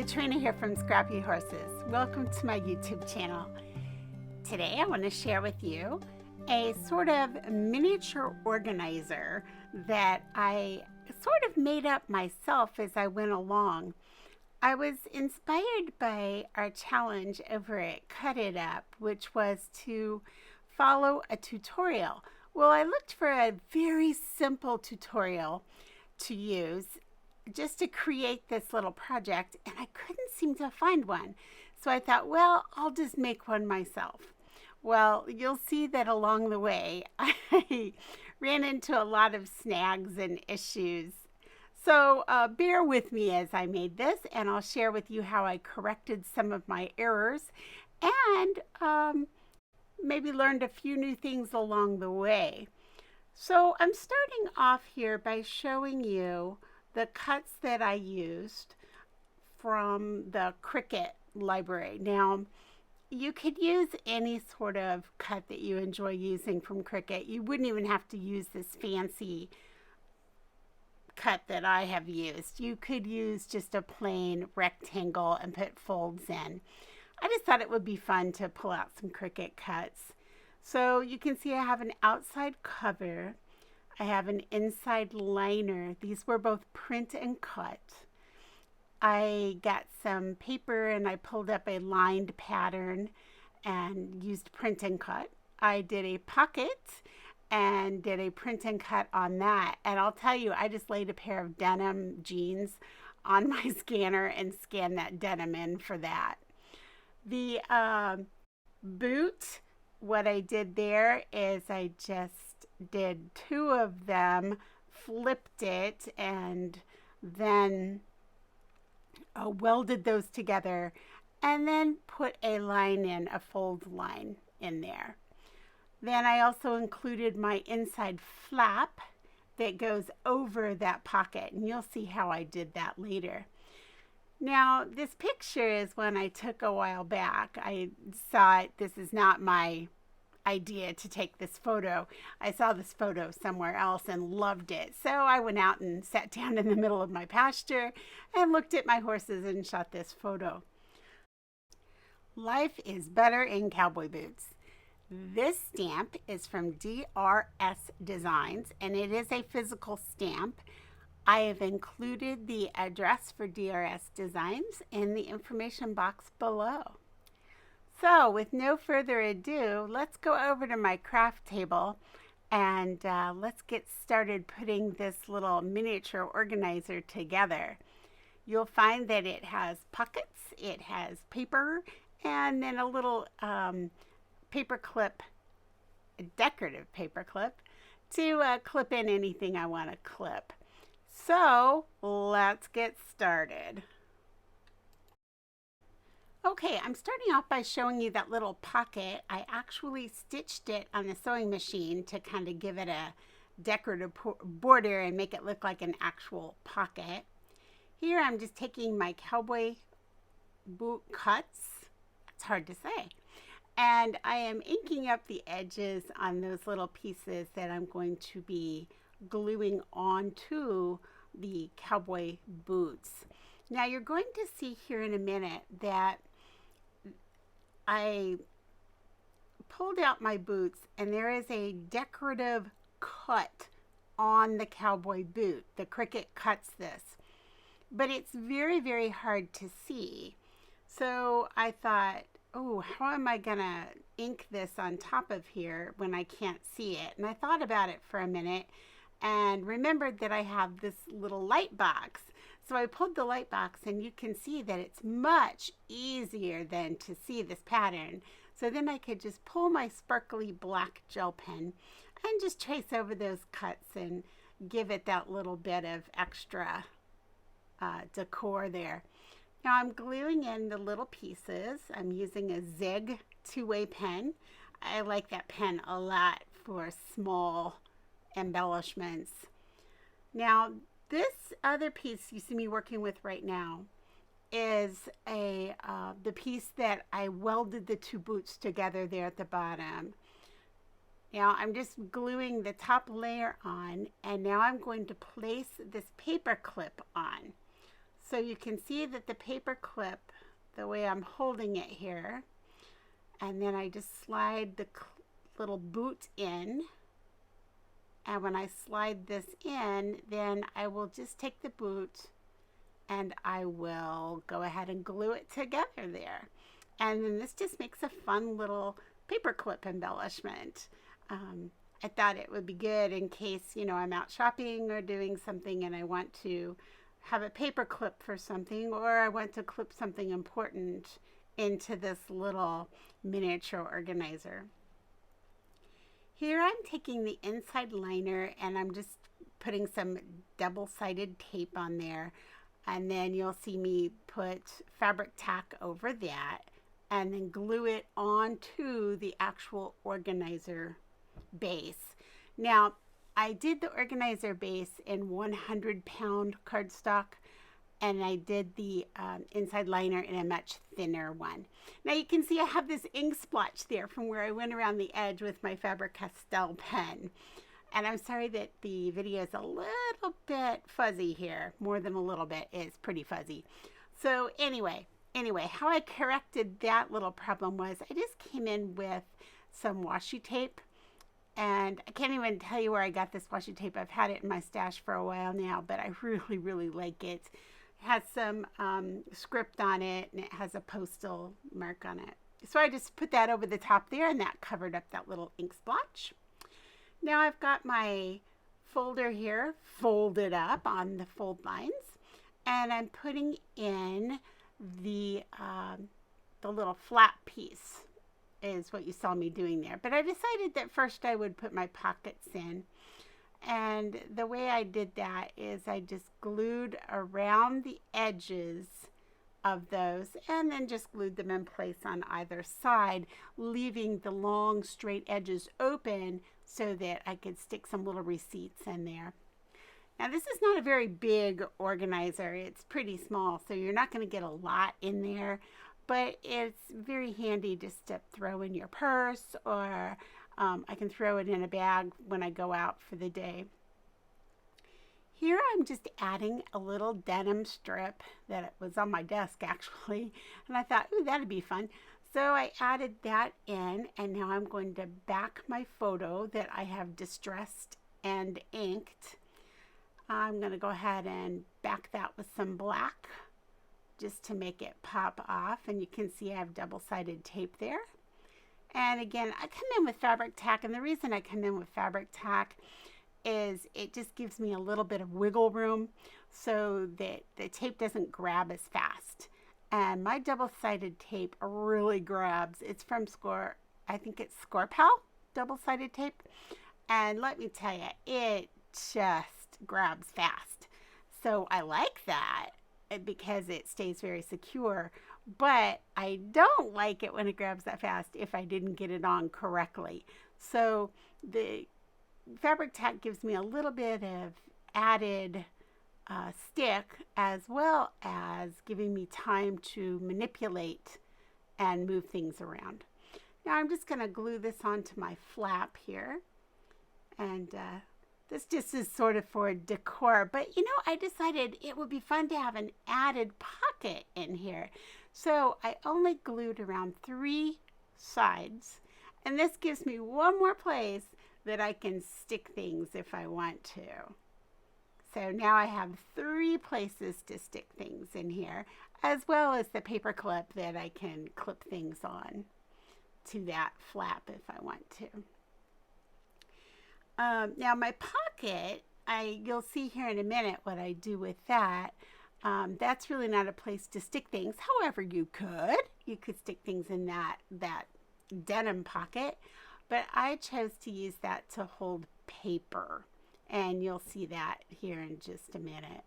Katrina here from Scrappy Horses. Welcome to my YouTube channel. Today I want to share with you a sort of miniature organizer that I sort of made up myself as I went along. I was inspired by our challenge over at Cut It Up, which was to follow a tutorial. Well, I looked for a very simple tutorial to use just to create this little project, and I couldn't seem to find one. So I thought, well, I'll just make one myself. Well, you'll see that along the way, I ran into a lot of snags and issues. So bear with me as I made this, and I'll share with you how I corrected some of my errors and maybe learned a few new things along the way. So I'm starting off here by showing you the cuts that I used from the Cricut library. Now, you could use any sort of cut that you enjoy using from Cricut. You wouldn't even have to use this fancy cut that I have used. You could use just a plain rectangle and put folds in. I just thought it would be fun to pull out some Cricut cuts. So you can see I have an outside cover. I have an inside liner. These were both print and cut. I got some paper and I pulled up a lined pattern and used print and cut. I did a pocket and did a print and cut on that. And I'll tell you, I just laid a pair of denim jeans on my scanner and scanned that denim in for that. The boot, what I did there is I just did two of them, flipped it, and then welded those together, and then put a line in, a fold line in there. Then I also included my inside flap that goes over that pocket, and you'll see how I did that later. Now, this picture is one I took a while back. I saw it. This is not my idea to take this photo. I saw this photo somewhere else and loved it. So I went out and sat down in the middle of my pasture and looked at my horses and shot this photo. Life is better in cowboy boots. This stamp is from DRS Designs, and it is a physical stamp. I have included the address for DRS Designs in the information box below. So with no further ado, let's go over to my craft table and let's get started putting this little miniature organizer together. You'll find that it has pockets, it has paper, and then a little paper clip, a decorative paper clip, to clip in anything I want to clip. So let's get started. Okay, I'm starting off by showing you that little pocket. I actually stitched it on the sewing machine to kind of give it a decorative border and make it look like an actual pocket. Here I'm just taking my cowboy boot cuts. It's hard to say. And I am inking up the edges on those little pieces that I'm going to be gluing onto the cowboy boots. Now you're going to see here in a minute that I pulled out my boots and there is a decorative cut on the cowboy boot. The Cricut cuts this, but it's very, very hard to see. So I thought, oh, how am I gonna ink this on top of here when I can't see it? And I thought about it for a minute and remembered that I have this little light box. So I pulled the light box and you can see that it's much easier than to see this pattern. So then I could just pull my sparkly black gel pen and just trace over those cuts and give it that little bit of extra decor there. Now I'm gluing in the little pieces. I'm using a Zig two-way pen. I like that pen a lot for small embellishments. Now this other piece you see me working with right now is the piece that I welded the two boots together there at the bottom. Now I'm just gluing the top layer on, and now I'm going to place this paper clip on. So you can see that the paper clip, the way I'm holding it here, and then I just slide the little boot in. And when I slide this in, then I will just take the boot and I will go ahead and glue it together there. And then this just makes a fun little paperclip embellishment. I thought it would be good in case, you know, I'm out shopping or doing something and I want to have a paper clip for something, or I want to clip something important into this little miniature organizer. Here I'm taking the inside liner and I'm just putting some double-sided tape on there, and then you'll see me put Fabric-Tac over that and then glue it onto the actual organizer base. Now, I did the organizer base in 100-pound cardstock, and I did the inside liner in a much thinner one. Now you can see I have this ink splotch there from where I went around the edge with my Faber-Castell pen. And I'm sorry that the video is a little bit fuzzy here. More than a little bit, is pretty fuzzy. So anyway, how I corrected that little problem was I just came in with some washi tape. And I can't even tell you where I got this washi tape. I've had it in my stash for a while now, but I really, really like it. It has some script on it, and it has a postal mark on it. So I just put that over the top there, and that covered up that little ink splotch. Now I've got my folder here folded up on the fold lines, and I'm putting in the little flat piece is what you saw me doing there. But I decided that first I would put my pockets in. And the way I did that is I just glued around the edges of those and then just glued them in place on either side, leaving the long straight edges open so that I could stick some little receipts in there. Now this is not a very big organizer. It's pretty small, so you're not going to get a lot in there, but it's very handy just to throw in your purse, or I can throw it in a bag when I go out for the day. Here I'm just adding a little denim strip that was on my desk actually, and I thought, ooh, that'd be fun. So I added that in, and now I'm going to back my photo that I have distressed and inked. I'm going to go ahead and back that with some black just to make it pop off, and you can see I have double-sided tape there. And again, I come in with Fabric-Tac, and the reason I come in with Fabric-Tac is it just gives me a little bit of wiggle room so that the tape doesn't grab as fast. And my double-sided tape really grabs. It's from I think it's Scorpel double-sided tape. And let me tell you, it just grabs fast. So I like that because it stays very secure. But I don't like it when it grabs that fast if I didn't get it on correctly. So the Fabric-Tac gives me a little bit of added stick, as well as giving me time to manipulate and move things around. Now I'm just going to glue this onto my flap here, and this just is sort of for decor, but you know, I decided it would be fun to have an added pocket in here. So I only glued around 3 sides, and this gives me one more place that I can stick things if I want to. So now I have 3 places to stick things in here, as well as the paper clip that I can clip things on to that flap if I want to. Now my pocket, you'll see here in a minute what I do with that. That's really not a place to stick things. However, you could stick things in that denim pocket, but I chose to use that to hold paper, and you'll see that here in just a minute.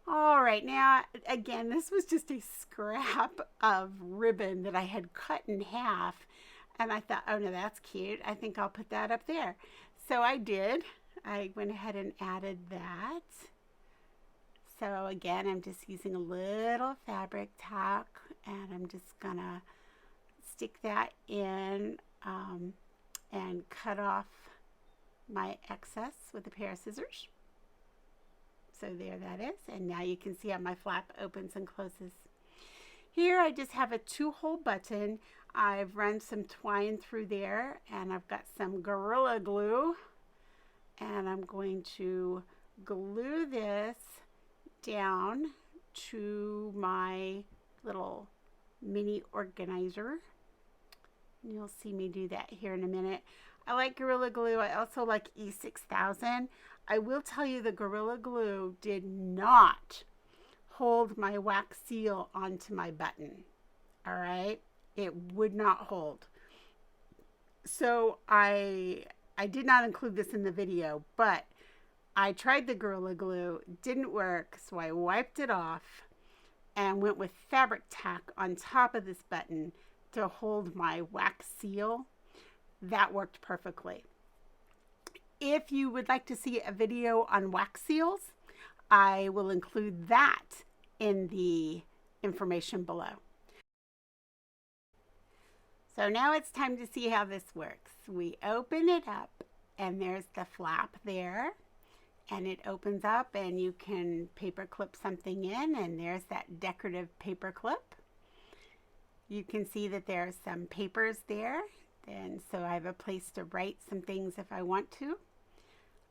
All right, now again, this was just a scrap of ribbon that I had cut in half, and I thought, oh no, that's cute. I think I'll put that up there. So I did. I went ahead and added that. So again, I'm just using a little Fabric-Tac, and I'm just gonna stick that in and cut off my excess with a pair of scissors. So there that is. And now you can see how my flap opens and closes. Here I just have a 2-hole button. I've run some twine through there, and I've got some Gorilla Glue, and I'm going to glue this down to my little mini organizer. You'll see me do that here in a minute. I like Gorilla Glue. I also like E6000. I will tell you the Gorilla Glue did not hold my wax seal onto my button. All right, it would not hold. So I did not include this in the video, but I tried the Gorilla Glue, didn't work, so I wiped it off and went with Fabric-Tac on top of this button to hold my wax seal. That worked perfectly. If you would like to see a video on wax seals, I will include that in the information below. So now it's time to see how this works. We open it up, and there's the flap there, and it opens up, and you can paper clip something in, and there's that decorative paper clip. You can see that there are some papers there, and so I have a place to write some things if I want to.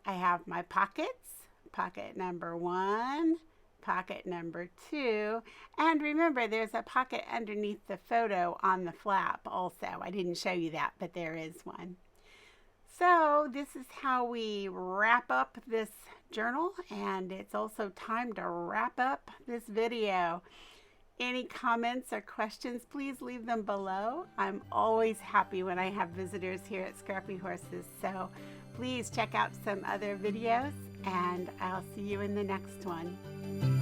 I have my pockets, pocket number 1, pocket number 2, and remember there's a pocket underneath the photo on the flap also. I didn't show you that, but there is one. So this is how we wrap up this journal, and it's also time to wrap up this video. Any comments or questions, please leave them below. I'm always happy when I have visitors here at Scrappy Horses, so please check out some other videos, and I'll see you in the next one.